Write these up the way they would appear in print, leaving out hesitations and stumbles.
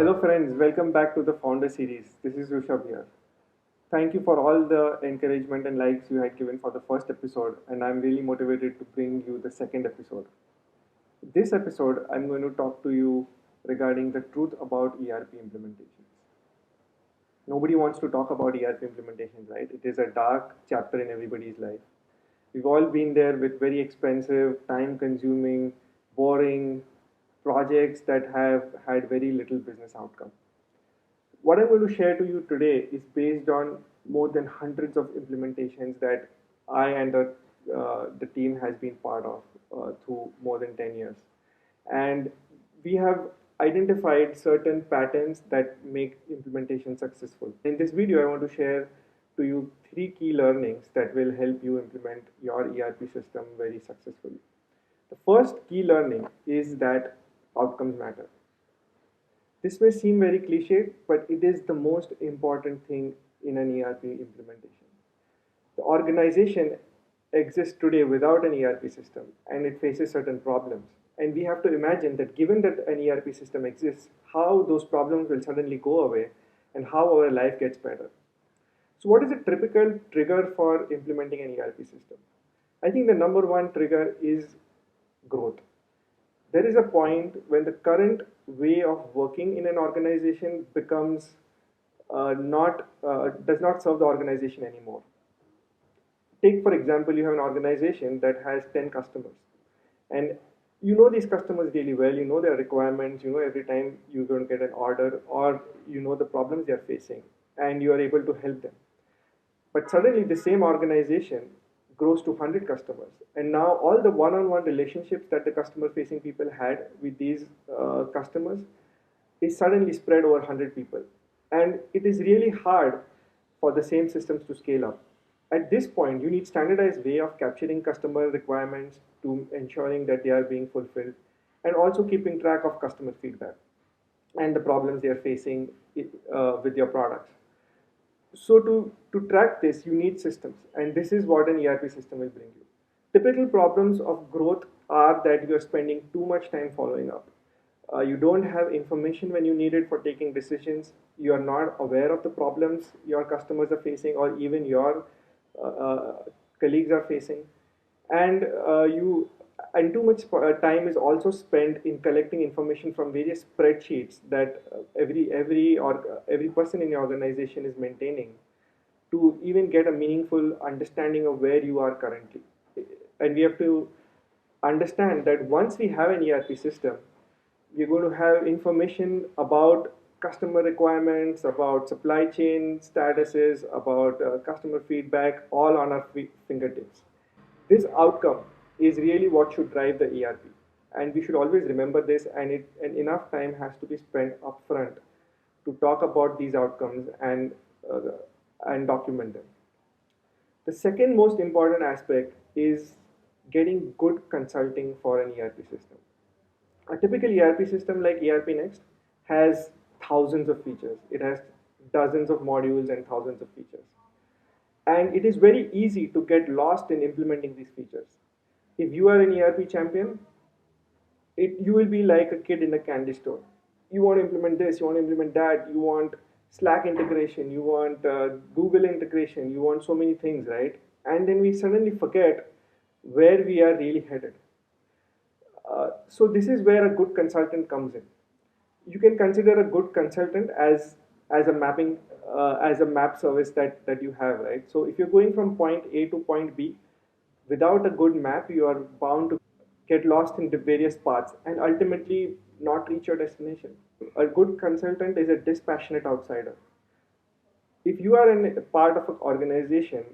Hello friends, welcome back to the Founder series. This is Rishabh here. Thank you for all the encouragement and likes you had given for the first episode, and I'm really motivated to bring you the second episode. This episode, I'm going to talk to you regarding the truth about ERP implementations. Nobody wants to talk about ERP implementations, right? It is a dark chapter in everybody's life. We've all been there with very expensive, time consuming, boring projects that have had very little business outcome. What I'm going to share to you today is based on more than hundreds of implementations that I and the team has been part of through more than 10 years. And we have identified certain patterns that make implementation successful. In this video, I want to share to you three key learnings that will help you implement your ERP system very successfully. The first key learning is that outcomes matter. This may seem very cliched, but it is the most important thing in an ERP implementation. The organization exists today without an ERP system and it faces certain problems. And we have to imagine that given that an ERP system exists, how those problems will suddenly go away and how our life gets better. So, what is a typical trigger for implementing an ERP system? I think the number one trigger is growth. There is a point when the current way of working in an organization becomes not does not serve the organization anymore. Take for example, you have an organization that has 10 customers, and you know these customers really well. You know their requirements. You know every time you're going to get an order, or you know the problems they are facing, and you are able to help them. But suddenly, the same organization grows to 100 customers. And now, all the one on one relationships that the customer facing people had with these customers is suddenly spread over 100 people. And it is really hard for the same systems to scale up. At this point, you need standardized way of capturing customer requirements to ensuring that they are being fulfilled, and also keeping track of customer feedback and the problems they are facing with your products. So to track this, you need systems, and this is what an ERP system will bring you. Typical problems of growth are that you are spending too much time following up. You don't have information when you need it for taking decisions. You are not aware of the problems your customers are facing, or even your colleagues are facing, and you and too much time is also spent in collecting information from various spreadsheets that every person in the organization is maintaining to even get a meaningful understanding of where you are currently. And we have to understand that once we have an ERP system, we're going to have information about customer requirements, about supply chain statuses, about customer feedback, all on our fingertips. This outcome is really what should drive the ERP, and we should always remember this. And enough time has to be spent upfront to talk about these outcomes and document them. The second most important aspect is getting good consulting for an ERP system. A typical ERP system like ERP Next has thousands of features. It has dozens of modules and thousands of features. And it is very easy to get lost in implementing these features. If you are an ERP champion, you will be like a kid in a candy store. You want to implement this, you want to implement that, you want Slack integration, you want Google integration, you want so many things, right? And then we suddenly forget where we are really headed. So this is where a good consultant comes in. You can consider a good consultant as a mapping as a map service that you have, right? So if you're going from point A to point B without a good map, you are bound to get lost in the various paths and ultimately not reach your destination. A good consultant is a dispassionate outsider. If you are a part of an organization,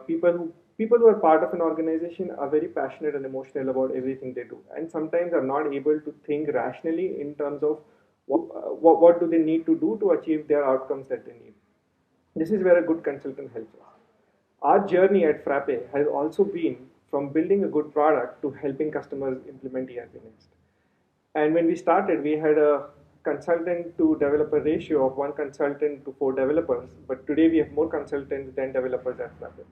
people who are part of an organization are very passionate and emotional about everything they do, and sometimes are not able to think rationally in terms of what do they need to do to achieve their outcomes that they need. This is where a good consultant helps us. Our journey at Frappe has also been from building a good product to helping customers implement ERP Next. And when we started, we had a consultant to developer ratio of one consultant to four developers. But today we have more consultants than developers at Frappe.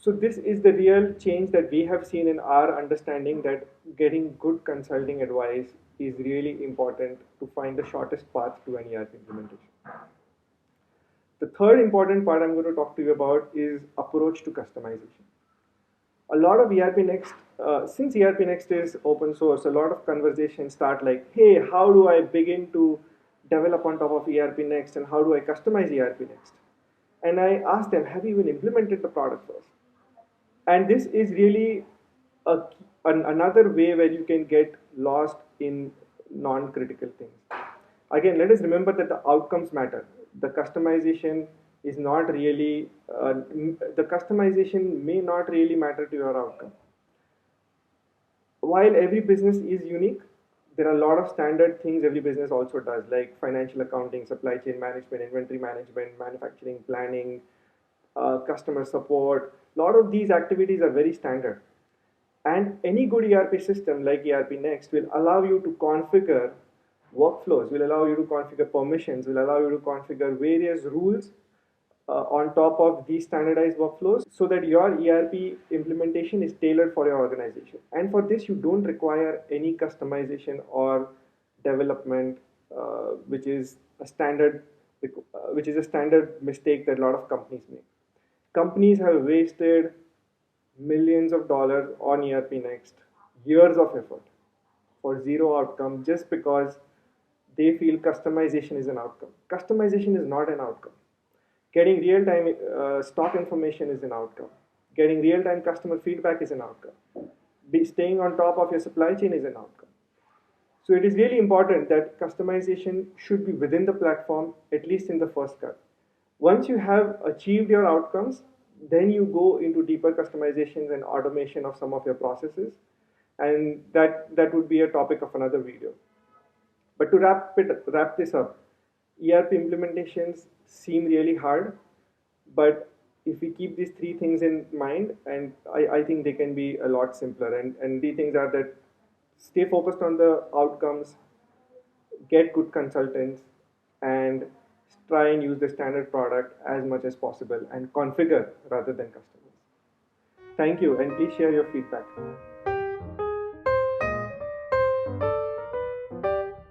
So this is the real change that we have seen in our understanding, that getting good consulting advice is really important to find the shortest path to an ERP implementation. The third important part I'm going to talk to you about is approach to customization. A lot of ERP Next, since ERP Next is open source, a lot of conversations start like, hey, how do I begin to develop on top of ERP Next, and how do I customize ERP Next? And I ask them, have you even implemented the product first? And this is really a, another way where you can get lost in non-critical things. Again, let us remember that the outcomes matter. The customization is not really, the customization may not really matter to your outcome. While every business is unique, there are a lot of standard things every business also does, like financial accounting, supply chain management, inventory management, manufacturing planning, customer support. A lot of these activities are very standard. And any good ERP system like ERP Next will allow you to configure workflows, will allow you to configure permissions, will allow you to configure various rules on top of these standardized workflows, so that your ERP implementation is tailored for your organization. And for this, you don't require any customization or development, which is a standard, mistake that a lot of companies make. Companies have wasted millions of dollars on ERP Next, years of effort for zero outcome, just because they feel customization is an outcome. Customization is not an outcome. Getting real-time stock information is an outcome. Getting real-time customer feedback is an outcome. Staying on top of your supply chain is an outcome. So it is really important that customization should be within the platform, at least in the first cut. Once you have achieved your outcomes, then you go into deeper customizations and automation of some of your processes. And that would be a topic of another video. But to wrap this up, ERP implementations seem really hard, but if we keep these three things in mind, and I think they can be a lot simpler. And the things are that stay focused on the outcomes, get good consultants, and try and use the standard product as much as possible, and configure rather than customize. Thank you, and please share your feedback.